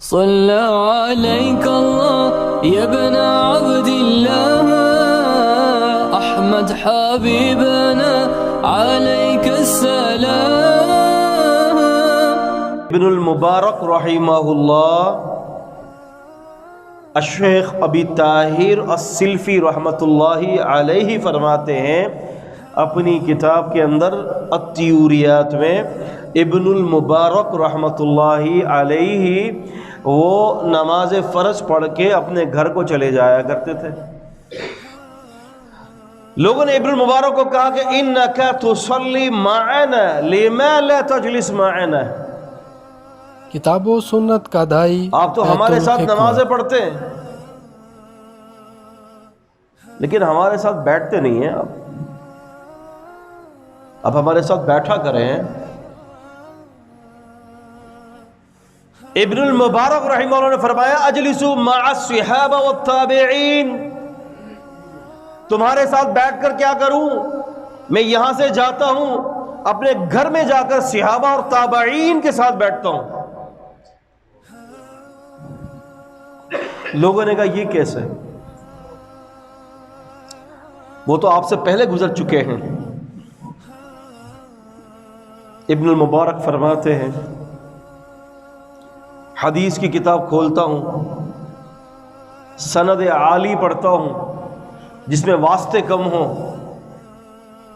صلى عليك الله يا ابن عبد الله أحمد حبيبنا عليك السلام. ابن المبارک رحمہ اللہ الشیخ ابی طاہر السلفی رحمۃ اللہ علیہ فرماتے ہیں اپنی کتاب کے اندر التیوریات میں، ابن المبارک رحمۃ اللہ علیہ وہ نماز فرض پڑھ کے اپنے گھر کو چلے جایا کرتے تھے. لوگوں نے ابن المبارک کو کہا کہ انک تصلی معنا لما لا تجلس معنا، کتاب و سنت کا دائی، آپ تو ہمارے ساتھ نمازیں پڑھتے ہیں لیکن ہمارے ساتھ بیٹھتے نہیں ہیں. آپ ہمارے ساتھ بیٹھا کریں. ابن المبارک رحمہ اللہ نے فرمایا اجلسوا مع الصحابہ والتابعین، تمہارے ساتھ بیٹھ کر کیا کروں؟ میں یہاں سے جاتا ہوں اپنے گھر میں جا کر صحابہ اور تابعین کے ساتھ بیٹھتا ہوں. لوگوں نے کہا یہ کیسے؟ وہ تو آپ سے پہلے گزر چکے ہیں. ابن المبارک فرماتے ہیں حدیث کی کتاب کھولتا ہوں، سند عالی پڑھتا ہوں جس میں واسطے کم ہوں.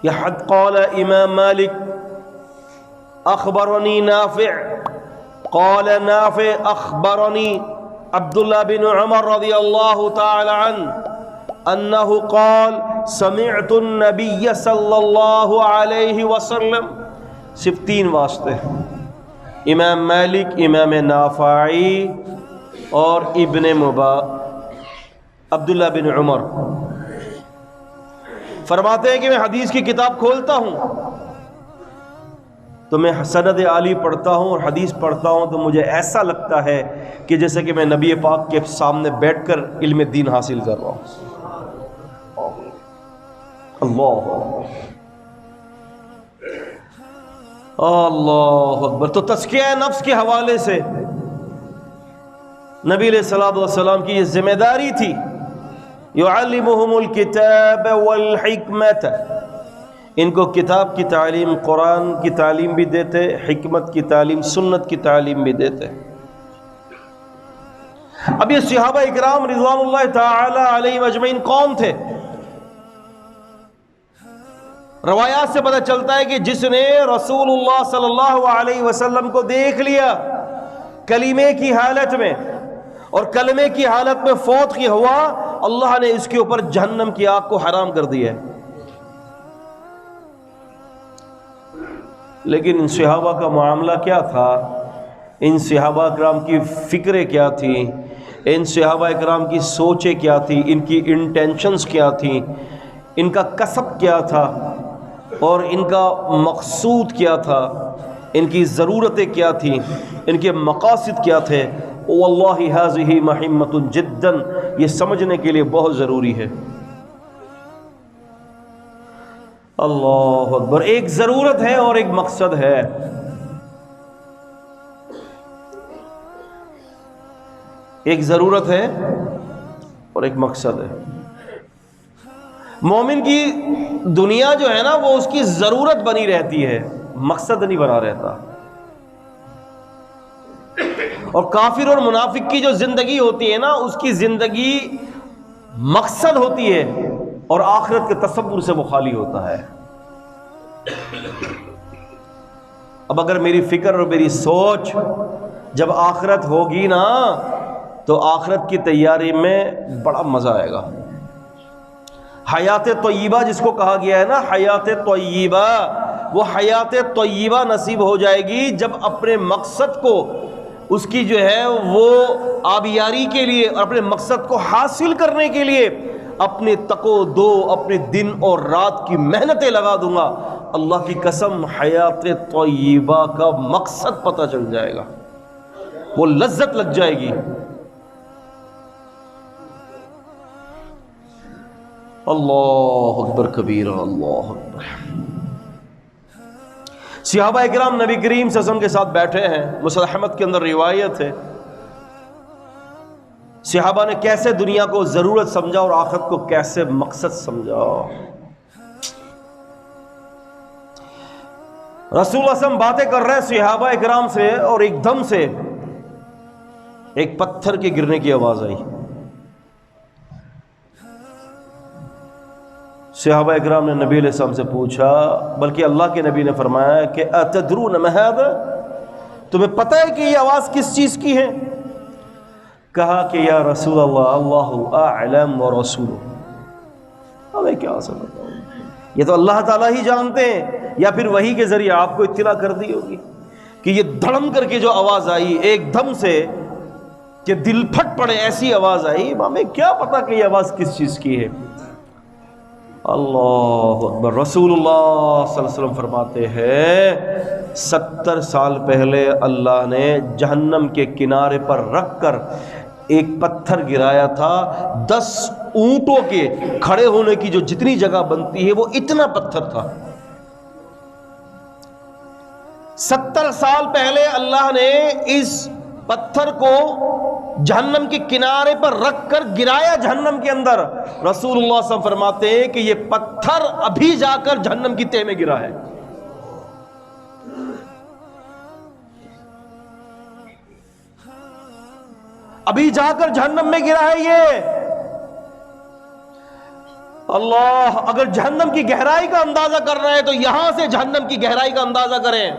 یحد قال امام مالک اخبرنی نافع قال نافع اخبرنی عبداللہ بن عمر رضی اللہ تعالی عنہ انہ قال سمعت النبی صلی اللہ علیہ وسلم. صرف 3 واسطے، امام مالک، امام نافعی اور عبداللہ بن عمر. فرماتے ہیں کہ میں حدیث کی کتاب کھولتا ہوں تو میں سند عالی پڑھتا ہوں اور حدیث پڑھتا ہوں تو مجھے ایسا لگتا ہے کہ جیسے کہ میں نبی پاک کے سامنے بیٹھ کر علم دین حاصل کر رہا ہوں. اللہ اکبر. تو تزکیہ نفس کے حوالے سے نبی علیہ الصلوۃ والسلام کی یہ ذمہ داری تھی. یعلمہم الکتاب والحکمت، ان کو کتاب کی تعلیم، قرآن کی تعلیم بھی دیتے، حکمت کی تعلیم، سنت کی تعلیم بھی دیتے. اب یہ صحابہ اکرام رضوان اللہ تعالی علیہم اجمعین کون تھے؟ روایات سے پتہ چلتا ہے کہ جس نے رسول اللہ صلی اللہ علیہ وسلم کو دیکھ لیا کلمے کی حالت میں اور کلمے کی حالت میں فوت کی ہوا، اللہ نے اس کے اوپر جہنم کی آگ کو حرام کر دیا ہے. لیکن ان صحابہ کا معاملہ کیا تھا؟ ان صحابہ اکرام کی فکریں کیا تھیں؟ ان صحابہ اکرام کی سوچیں کیا تھیں؟ ان کی انٹینشنز کیا تھیں؟ ان کا کسب کیا تھا اور ان کا مقصود کیا تھا؟ ان کی ضرورتیں کیا تھیں؟ ان کے مقاصد کیا تھے؟ واللہ ھذہ مہمۃ جدا، یہ سمجھنے کے لیے بہت ضروری ہے. اللہ اکبر. ایک ضرورت ہے اور ایک مقصد ہے. ایک ضرورت ہے اور ایک مقصد ہے. مومن کی دنیا جو ہے نا وہ اس کی ضرورت بنی رہتی ہے، مقصد نہیں بنا رہتا. اور کافر اور منافق کی جو زندگی ہوتی ہے نا اس کی زندگی مقصد ہوتی ہے اور آخرت کے تصور سے وہ خالی ہوتا ہے. اب اگر میری فکر اور میری سوچ جب آخرت ہوگی نا تو آخرت کی تیاری میں بڑا مزہ آئے گا. حیات طیبہ جس کو کہا گیا ہے نا، حیات طیبہ، وہ حیات طیبہ نصیب ہو جائے گی جب اپنے مقصد کو، اس کی جو ہے وہ آبیاری کے لیے اور اپنے مقصد کو حاصل کرنے کے لیے اپنے تق و دو، اپنے دن اور رات کی محنتیں لگا دوں گا. اللہ کی قسم حیات طیبہ کا مقصد پتہ چل جائے گا، وہ لذت لگ جائے گی. اللہ اکبر کبیرہ. اللہ اکبر. صحابہ اکرام نبی کریم صلی اللہ علیہ وسلم کے ساتھ بیٹھے ہیں. مسلم احمد کے اندر روایت ہے صحابہ نے کیسے دنیا کو ضرورت سمجھا اور آخرت کو کیسے مقصد سمجھا. رسول اللہ صلی اللہ علیہ وسلم باتیں کر رہے ہیں صحابہ اکرام سے اور ایک دم سے ایک پتھر کے گرنے کی آواز آئی. صحابہ اکرام نے نبی علیہ السلام سے پوچھا، بلکہ اللہ کے نبی نے فرمایا کہ اتدرون ما ھذا، تمہیں پتہ ہے کہ یہ آواز کس چیز کی ہے؟ کہا کہ یا رسول اللہ اللہ اعلم ورسولہ، ہمیں کیا سمجھتا ہوں، یہ تو اللہ تعالیٰ ہی جانتے ہیں، یا پھر وحی کے ذریعے آپ کو اطلاع کر دی ہوگی کہ یہ دھڑم کر کے جو آواز آئی ایک دم سے کہ دل پھٹ پڑے ایسی آواز آئی، ہمیں کیا پتا کہ یہ آواز کس چیز کی ہے. اللہ اکبر. رسول اللہ صلی اللہ علیہ وسلم فرماتے ہیں 70 سال پہلے اللہ نے جہنم کے کنارے پر رکھ کر ایک پتھر گرایا تھا، 10 اونٹوں کے کھڑے ہونے کی جو جتنی جگہ بنتی ہے وہ اتنا پتھر تھا. 70 سال پہلے اللہ نے اس پتھر کو جہنم کے کنارے پر رکھ کر گرایا جہنم کے اندر. رسول اللہ صلی اللہ علیہ وسلم فرماتے ہیں کہ یہ پتھر ابھی جا کر جہنم کی تہ میں گرا ہے. ابھی جا کر جہنم میں گرا ہے یہ. اللہ، اگر جہنم کی گہرائی کا اندازہ کر رہے ہیں تو یہاں سے جہنم کی گہرائی کا اندازہ کریں.